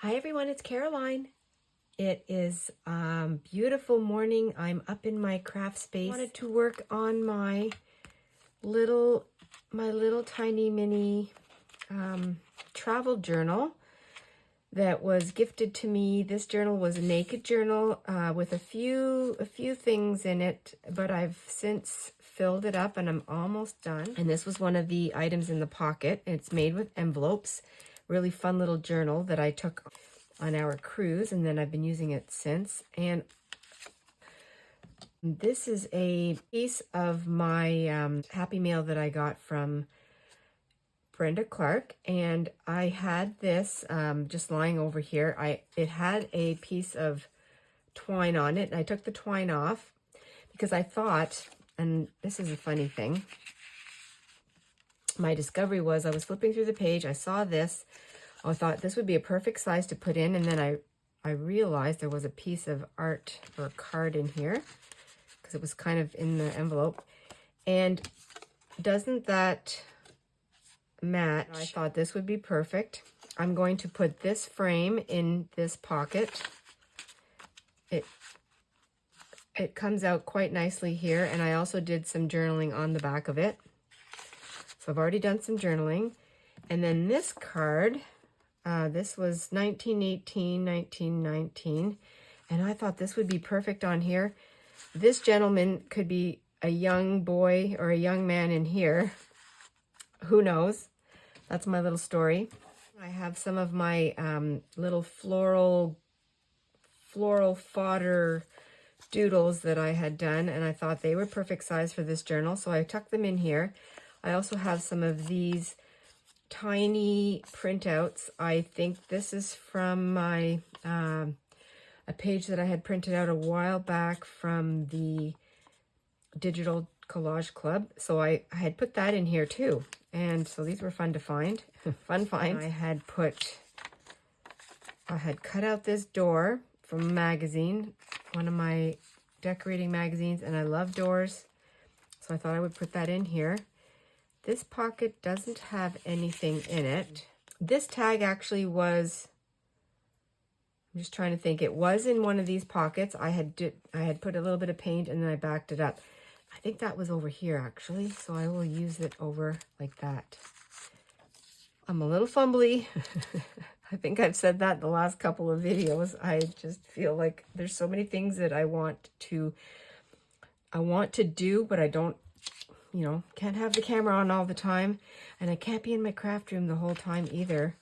Hi everyone, it's Caroline. It is beautiful morning. I'm up in my craft space. I wanted to work on my little tiny mini travel journal that was gifted to me. This journal was a naked journal with a few things in it, but I've since filled it up and I'm almost done. And this was one of the items in the pocket. It's made with envelopes. Really fun little journal that I took on our cruise, and then I've been using it since. And this is a piece of my Happy Mail that I got from Brenda Clark, and I had this just lying over here. It had a piece of twine on it, and I took the twine off because I thought, and this is a funny thing, my discovery was I was flipping through the page, I saw this, I thought this would be a perfect size to put in, and then I realized there was a piece of art or a card in here because it was kind of in the envelope. And doesn't that match? I thought this would be perfect. I'm going to put this frame in this pocket. It comes out quite nicely here, and I also did some journaling on the back of it. So I've already done some journaling. And then this card, this was 1918, 1919, and I thought this would be perfect on here. This gentleman could be a young boy or a young man in here. Who knows? That's my little story. I have some of my little floral fodder doodles that I had done, and I thought they were perfect size for this journal, so I tucked them in here. I also have some of these tiny printouts. I think this is from my a page that I had printed out a while back from the Digital Collage Club. So I had put that in here too. And so these were fun to find. Fun finds. I had cut out this door from a magazine, one of my decorating magazines, and I love doors. So I thought I would put that in here. This pocket doesn't have anything in it. This tag actually was, I'm just trying to think, it was in one of these pockets. I had put a little bit of paint and then I backed it up. I think that was over here actually, so I will use it over like that. I'm a little fumbly. I think I've said that in the last couple of videos. I just feel like there's so many things that I want to do, but I don't, can't have the camera on all the time, and I can't be in my craft room the whole time either.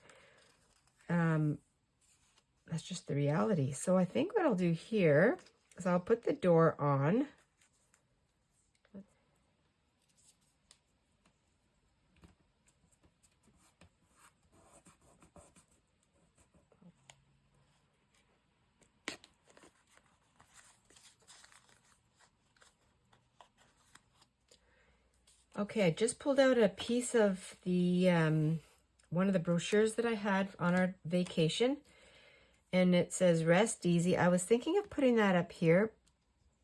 That's just the reality. So I think what I'll do here is I'll put the door on. Okay, I just pulled out a piece of the one of the brochures that I had on our vacation, and it says Rest Easy. I was thinking of putting that up here,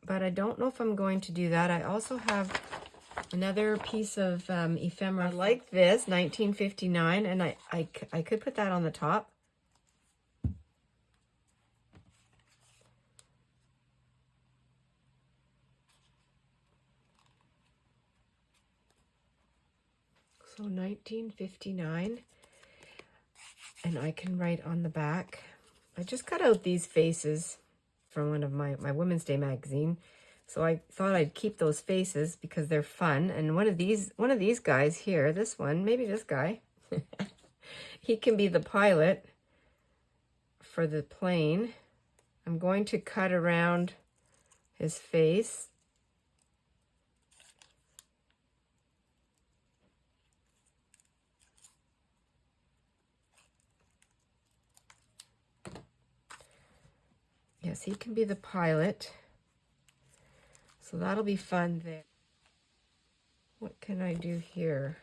but I don't know if I'm going to do that. I also have another piece of ephemera like this, 1959, and I could put that on the top. So 1959, and I can write on the back. I just cut out these faces from one of my Women's Day magazine, so I thought I'd keep those faces because they're fun. And one of these guys here, this one, maybe this guy, he can be the pilot for the plane. I'm going to cut around his face. Yes, he can be the pilot. So that'll be fun there. What can I do here?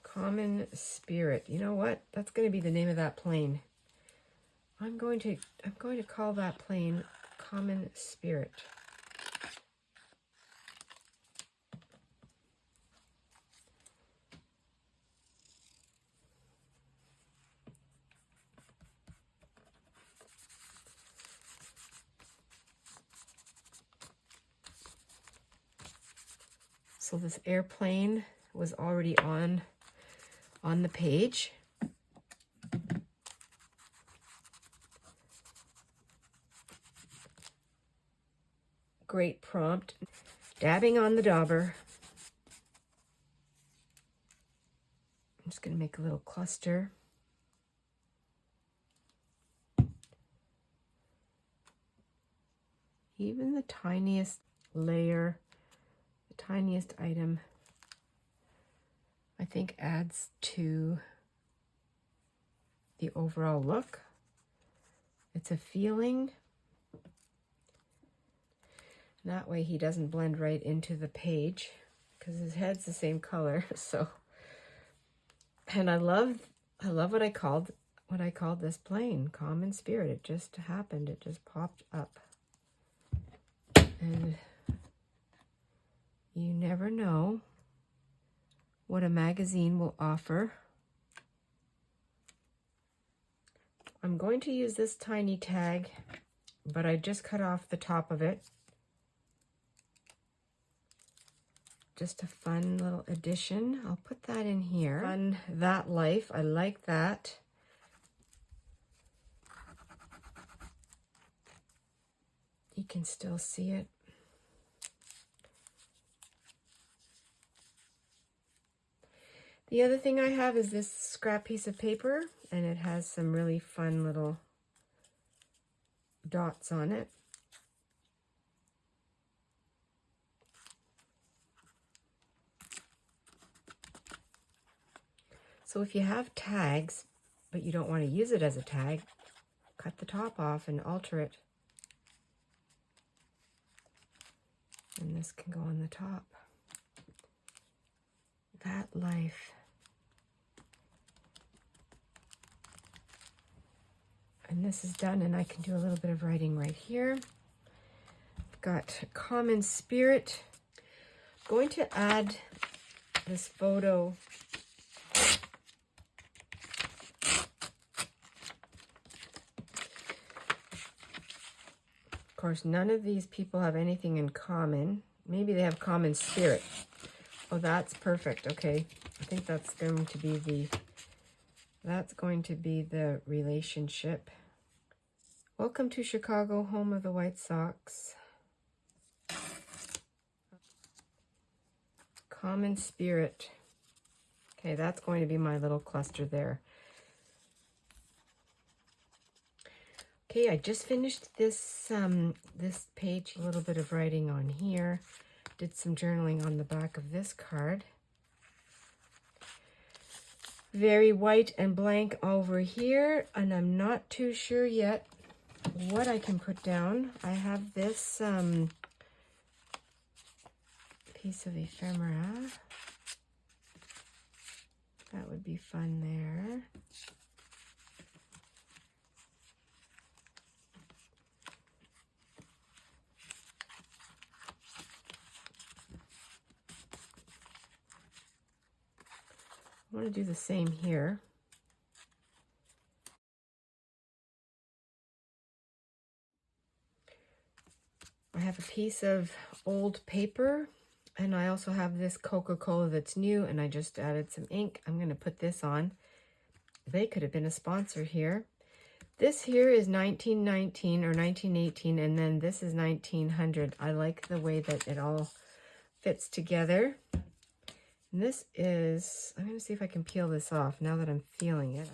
Common Spirit. You know what? That's going to be the name of that plane. I'm going to call that plane Common Spirit. So this airplane was already on the page. Great prompt. Dabbing on the dauber. I'm just going to make a little cluster. Even the tiniest layer, the tiniest item, I think adds to the overall look. It's a feeling. That way he doesn't blend right into the page because his head's the same color. So, and I love what I called this plane, Common Spirit. It just happened. It just popped up. And you never know what a magazine will offer. I'm going to use this tiny tag, but I just cut off the top of it. Just a fun little addition. I'll put that in here. Fun That Life. I like that. You can still see it. The other thing I have is this scrap piece of paper, and it has some really fun little dots on it. So if you have tags, but you don't want to use it as a tag, cut the top off and alter it. And this can go on the top. That Life. And this is done, and I can do a little bit of writing right here. I've got Common Spirit. I'm going to add this photo. Of course, none of these people have anything in common. Maybe they have common spirit. Oh, that's perfect. Okay, I think that's going to be the relationship. Welcome to Chicago, home of the White Sox. Common Spirit. Okay, that's going to be my little cluster there. Okay, I just finished this this page, a little bit of writing on here. Did some journaling on the back of this card. Very white and blank over here, and I'm not too sure yet what I can put down. I have this piece of ephemera. That would be fun there. I want to do the same here. I have a piece of old paper, and I also have this Coca-Cola that's new, and I just added some ink. I'm going to put this on. They could have been a sponsor here. This here is 1919 or 1918, and then this is 1900. I like the way that it all fits together. And this is, I'm going to see if I can peel this off now that I'm feeling it.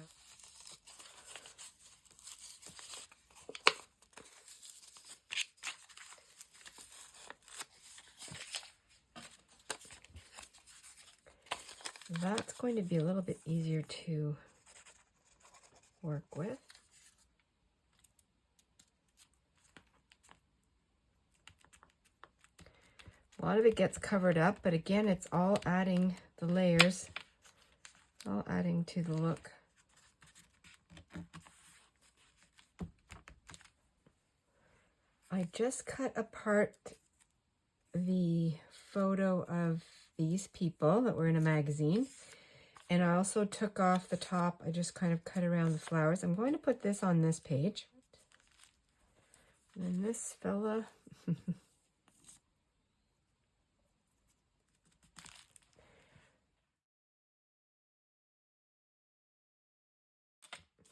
That's going to be a little bit easier to work with. A lot of it gets covered up, but again, it's all adding the layers, all adding to the look. I just cut apart the photo of these people that were in a magazine, and I also took off the top. I just kind of cut around the flowers. I'm going to put this on this page. And this fella...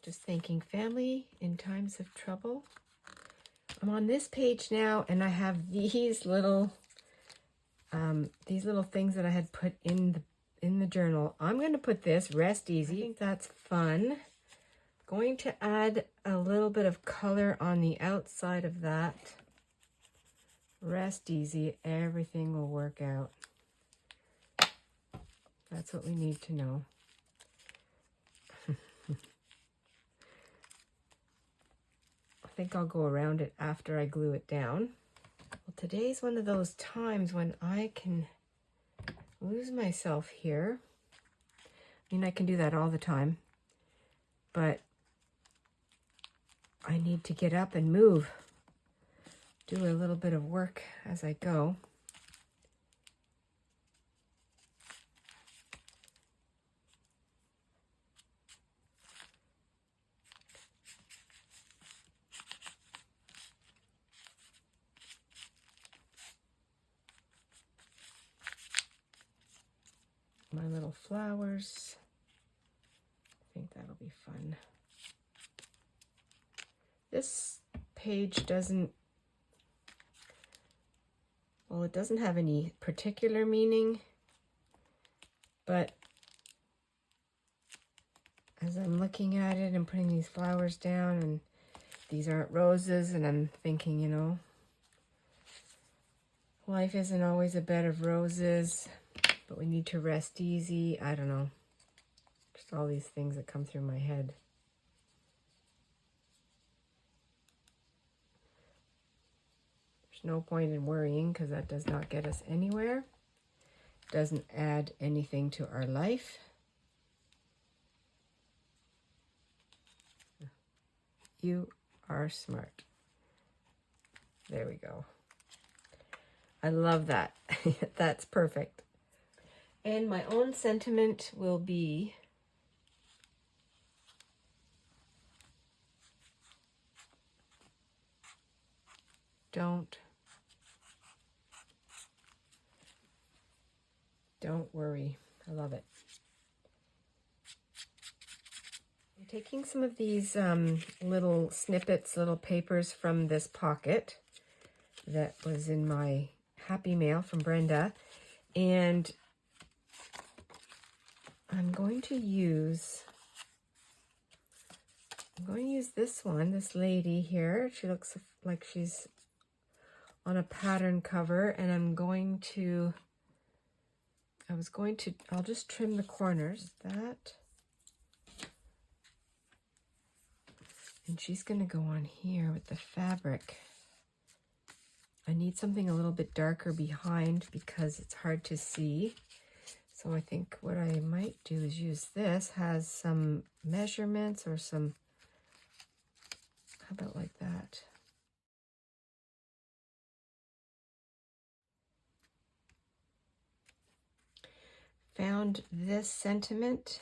Just thanking family in times of trouble. I'm on this page now, and I have these little things that I had put in the journal. I'm going to put this rest easy. I think that's fun. Going to add a little bit of color on the outside of that. Rest easy, everything will work out. That's what we need to know. I think I'll go around it after I glue it down. Well, today's one of those times when I can lose myself here. I mean, I can do that all the time, but I need to get up and move, do a little bit of work as I go. My little flowers. I think that'll be fun. This page doesn't, well, it doesn't have any particular meaning, but as I'm looking at it and putting these flowers down, and these aren't roses, and I'm thinking, you know, life isn't always a bed of roses, but we need to rest easy. I don't know. Just all these things that come through my head. There's no point in worrying because that does not get us anywhere. Doesn't add anything to our life. You are smart. There we go. I love that. That's perfect. And my own sentiment will be, don't worry. I love it. I'm taking some of these little snippets, little papers from this pocket that was in my Happy Mail from Brenda, and I'm going to use this one, this lady here. She looks like she's on a pattern cover, and I'll just trim the corners, that. And she's going to go on here with the fabric. I need something a little bit darker behind because it's hard to see. So I think what I might do is use this, has some measurements or some, how about like that? Found this sentiment,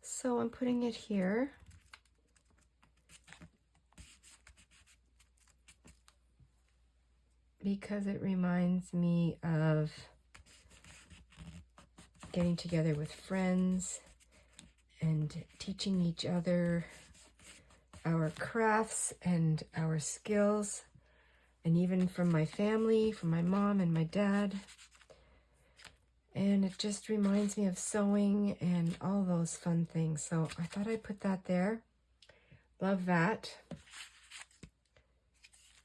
so I'm putting it here. Because it reminds me of getting together with friends and teaching each other our crafts and our skills, and even from my family, from my mom and my dad. And it just reminds me of sewing and all those fun things. So I thought I'd put that there. Love that.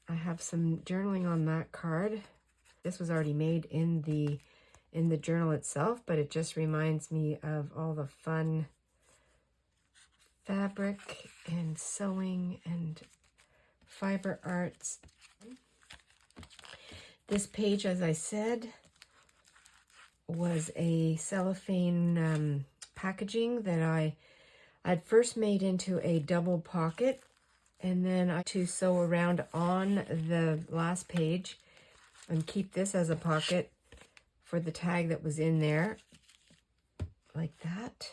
I have some journaling on that card. This was already made in the journal itself, but it just reminds me of all the fun fabric and sewing and fiber arts. This page, as I said, was a cellophane packaging that I'd first made into a double pocket, and then I to sew around on the last page and keep this as a pocket for the tag that was in there, like that.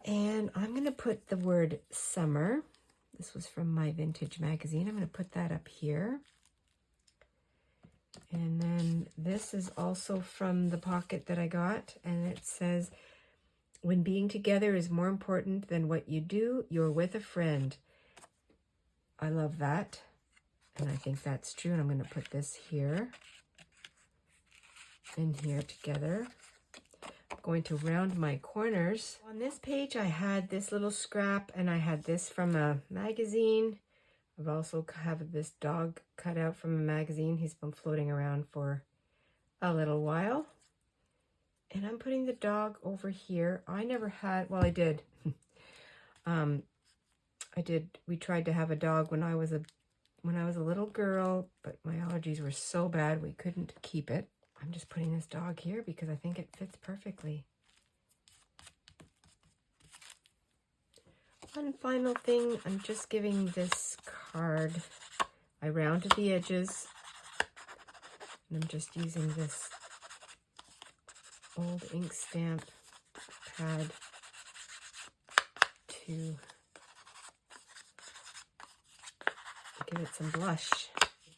And I'm going to put the word summer. This was from my vintage magazine. I'm going to put that up here. And then this is also from the pocket that I got, and it says, When being together is more important than what you do, you're with a friend. I love that. And I think that's true. And I'm going to put this here and here together. I'm going to round my corners. On this page, I had this little scrap, and I had this from a magazine. I've also have this dog cut out from a magazine. He's been floating around for a little while. And I'm putting the dog over here. I never had, well, I did. We tried to have a dog when I was a little girl, but my allergies were so bad we couldn't keep it. I'm just putting this dog here because I think it fits perfectly. One final thing, I'm just giving this card, I rounded the edges, and I'm just using this old ink stamp pad to give it some blush.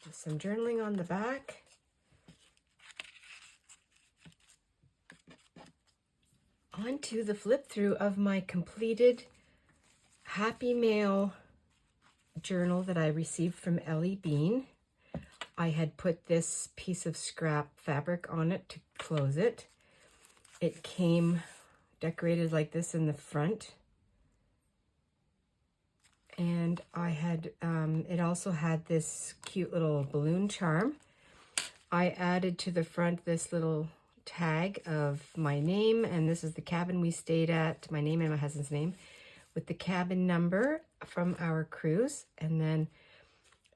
Do some journaling on the back. On to the flip through of my completed Happy Mail journal that I received from Ellie Bean. I had put this piece of scrap fabric on it to close it. It came decorated like this in the front. And I had, it also had this cute little balloon charm. I added to the front this little tag of my name, and this is the cabin we stayed at, my name and my husband's name, with the cabin number from our cruise. And then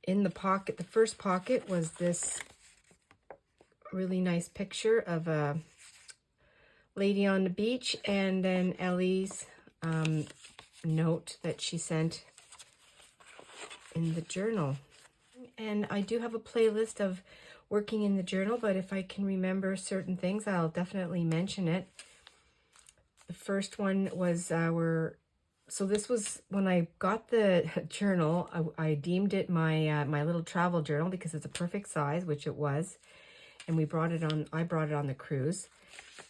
in the pocket, the first pocket, was this really nice picture of a lady on the beach, and then Ellie's note that she sent in the journal. And I do have a playlist of working in the journal, but if I can remember certain things, I'll definitely mention it. The first one was so this was when I got the journal, I deemed it my my little travel journal because it's a perfect size, which it was. And I brought it on the cruise.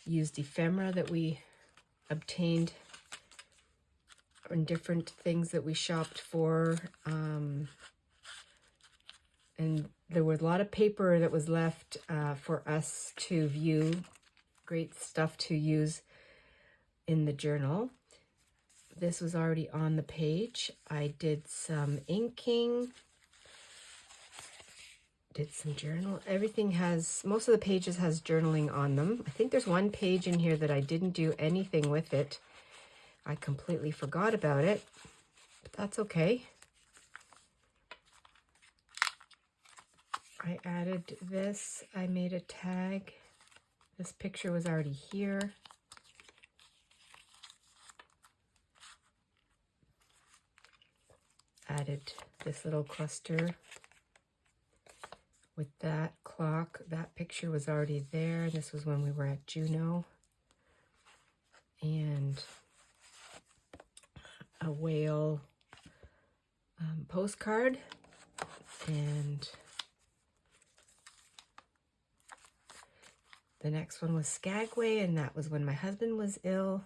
Used ephemera that we obtained and different things that we shopped for. And there was a lot of paper that was left for us to view. Great stuff to use in the journal. This was already on the page. I did some inking. Did some journal. Everything has, most of the pages has journaling on them. I think there's one page in here that I didn't do anything with it. I completely forgot about it, but that's okay. I added this. I made a tag. This picture was already here. Added this little cluster with that clock. That picture was already there. This was when we were at Juneau. And a whale postcard. And the next one was Skagway, and that was when my husband was ill.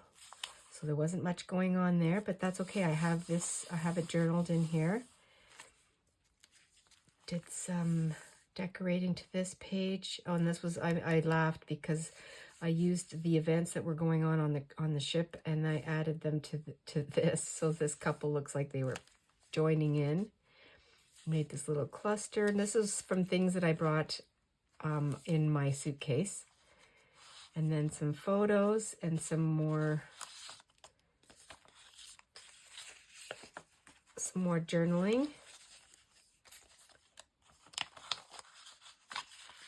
So there wasn't much going on there, but that's okay. I have it journaled in here. Did some decorating to this page. Oh, and this was, I laughed because I used the events that were going on the ship, and I added them to this. So this couple looks like they were joining in. Made this little cluster, and this is from things that I brought in my suitcase. And then some photos and some more journaling.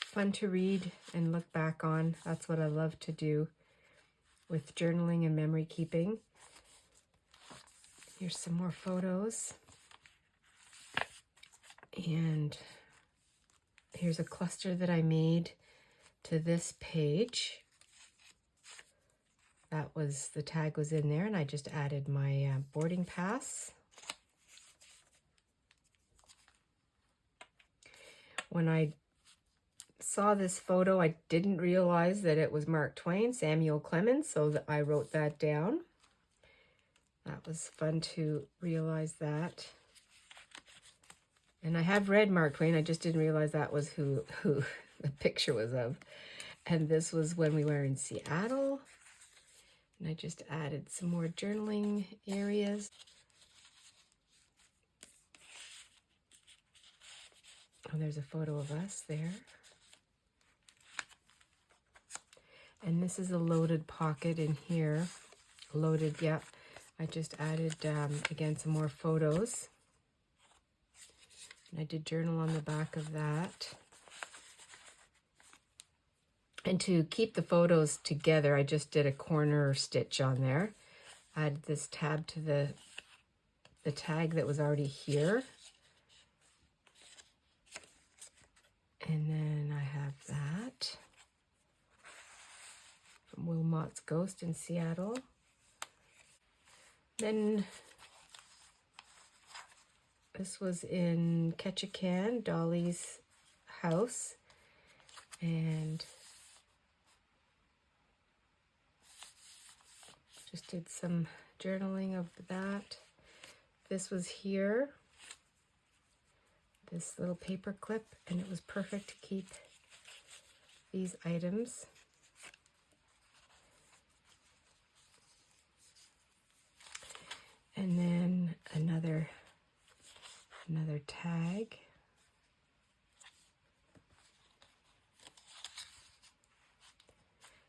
Fun to read and look back on. That's what I love to do with journaling and memory keeping. Here's some more photos. And here's a cluster that I made to this page. That was, the tag was in there, and I just added my boarding pass. When I saw this photo, I didn't realize that it was Mark Twain, Samuel Clemens, so that I wrote that down. That was fun to realize that. And I have read Mark Twain, I just didn't realize that was who the picture was of. And this was when we were in Seattle. And I just added some more journaling areas. And there's a photo of us there. And this is a loaded pocket in here. Loaded, yeah. I just added, again, some more photos. And I did journal on the back of that. And to keep the photos together, I just did a corner stitch on there. I added this tab to the tag that was already here. And then I have that from Wilmot's Ghost in Seattle. Then this was in Ketchikan, Dolly's house. And just did some journaling of that. This was here. This little paper clip, and it was perfect to keep these items. And then another tag.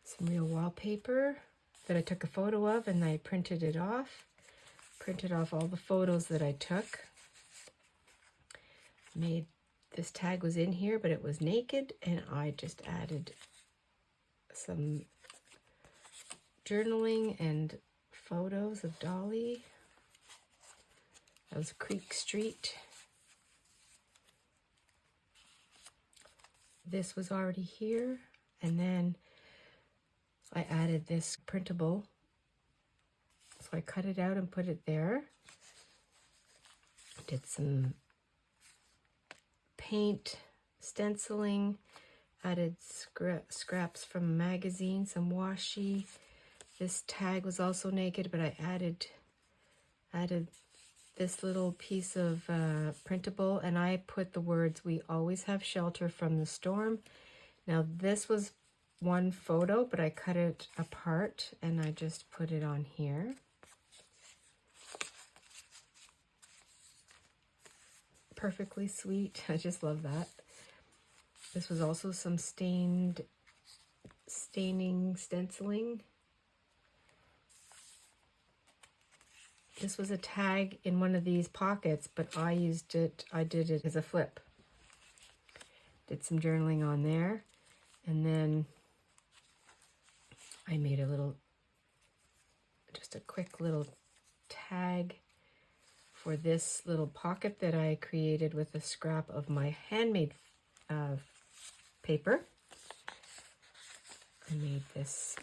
Some real wallpaper that I took a photo of, and I printed it off. Printed off all the photos that I took. Made this tag was in here, but it was naked, and I just added some journaling and photos of Dolly. That was Creek Street. This was already here, and then I added this printable. So I cut it out and put it there. Did some paint, stenciling, added scraps from a magazine, some washi. This tag was also naked, but I added this little piece of printable, and I put the words, "We always have shelter from the storm." Now this was one photo, but I cut it apart and I just put it on here. Perfectly sweet. I just love that. This was also some staining stenciling. This was a tag in one of these pockets, but I did it as a flip. Did some journaling on there, and then I made just a quick little tag for this little pocket that I created with a scrap of my handmade paper. I made this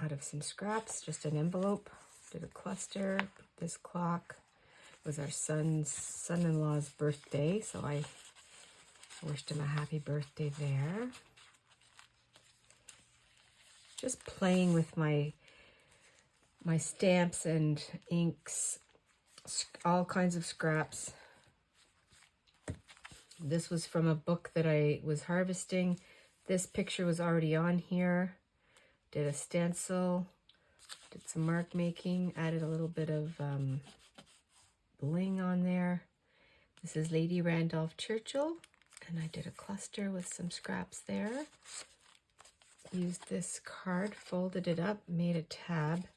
out of some scraps, just an envelope. Did a cluster. This clock was our son-in-law's birthday, so I wished him a happy birthday there. Just playing with my stamps and inks, all kinds of scraps. This was from a book that I was harvesting. This picture was already on here. Did a stencil, did some mark making, added a little bit of bling on there. This is Lady Randolph Churchill, and I did a cluster with some scraps there. Used this card, folded it up, made a tab.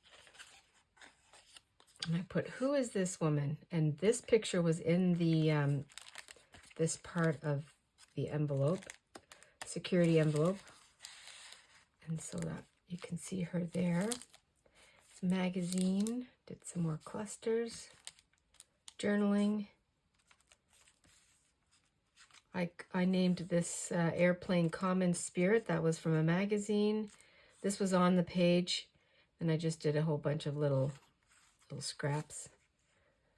And I put, "Who is this woman?" And this picture was in the this part of the envelope, security envelope. And so that you can see her there. It's a magazine. Did some more clusters, journaling. I named this airplane Common Spirit. That was from a magazine. This was on the page, and I just did a whole bunch of little scraps.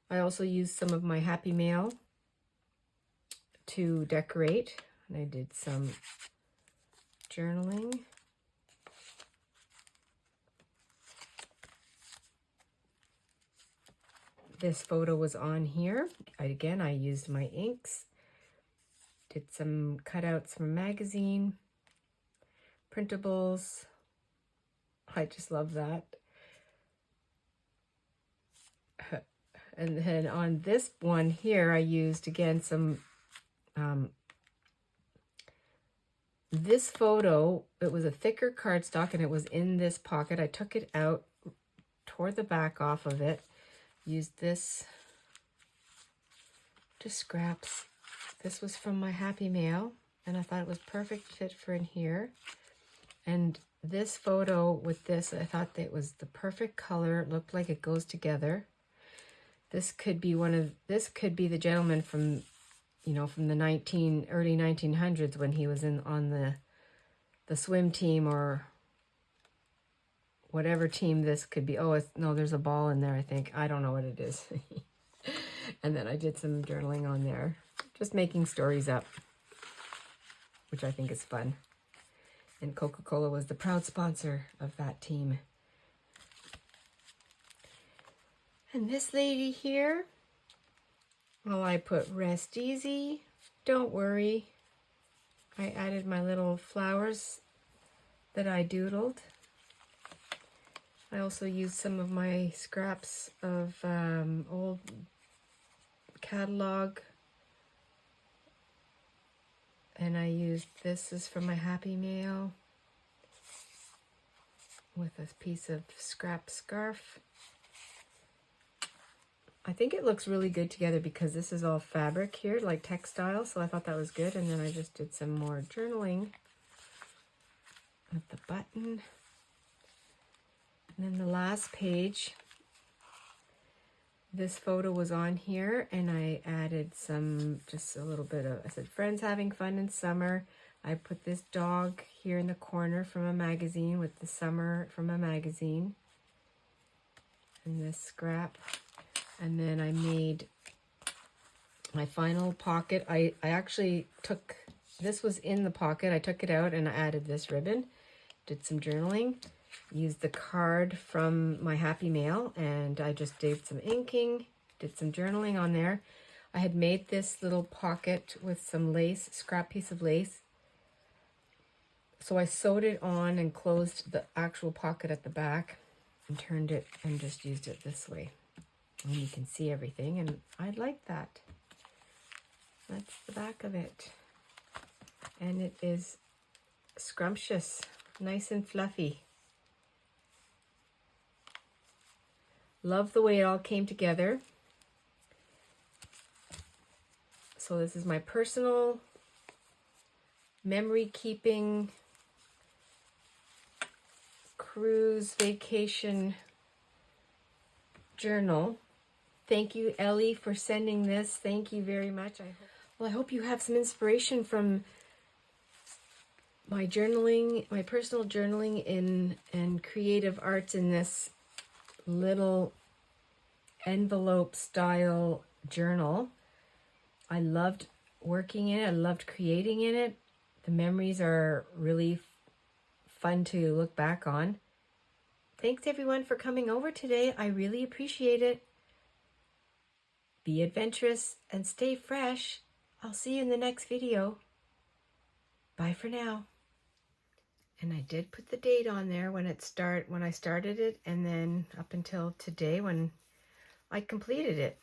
I also used some of my Happy Mail to decorate, and I did some journaling. This photo was on here. Again, I used my inks. Did some cutouts from a magazine. Printables. I just love that. And then on this one here, I used, again, some, this photo, it was a thicker cardstock and it was in this pocket. I took it out, tore the back off of it, used this, just scraps. This was from my Happy Mail, and I thought it was perfect fit for in here. And this photo with this, I thought that it was the perfect color. It looked like it goes together. This could be this could be the gentleman from, you know, from the early 1900s when he was on the swim team or whatever team this could be. Oh, no, there's a ball in there, I think. I don't know what it is. And then I did some journaling on there, just making stories up, which I think is fun. And Coca-Cola was the proud sponsor of that team. And this lady here, well, I put rest easy, don't worry. I added my little flowers that I doodled. I also used some of my scraps of old catalog. And I used, this is from my Happy Mail with a piece of scrap scarf. I think it looks really good together because this is all fabric here, like textile, so I thought that was good. And then I just did some more journaling with the button. And then the last page, this photo was on here, and I added some, just a little bit of, I said, friends having fun in summer. I put this dog here in the corner from a magazine with the summer from a magazine. And this scrap. And then I made my final pocket. I actually took, this was in the pocket. I took it out and I added this ribbon. Did some journaling. Used the card from my Happy Mail, and I just did some inking, did some journaling on there. I had made this little pocket with some lace, scrap piece of lace. So I sewed it on and closed the actual pocket at the back and turned it and just used it this way. And you can see everything, and I like that. That's the back of it. And it is scrumptious, nice and fluffy. Love the way it all came together. So this is my personal memory keeping cruise vacation journal. Thank you, Ellie, for sending this. Thank you very much. I hope you have some inspiration from my journaling, my personal journaling and creative arts in this little envelope style journal. I loved working in it. I loved creating in it. The memories are really fun to look back on. Thanks everyone for coming over today. I really appreciate it. Be adventurous and stay fresh. I'll see you in the next video. Bye for now. And I did put the date on there when I started it, and then up until today when I completed it.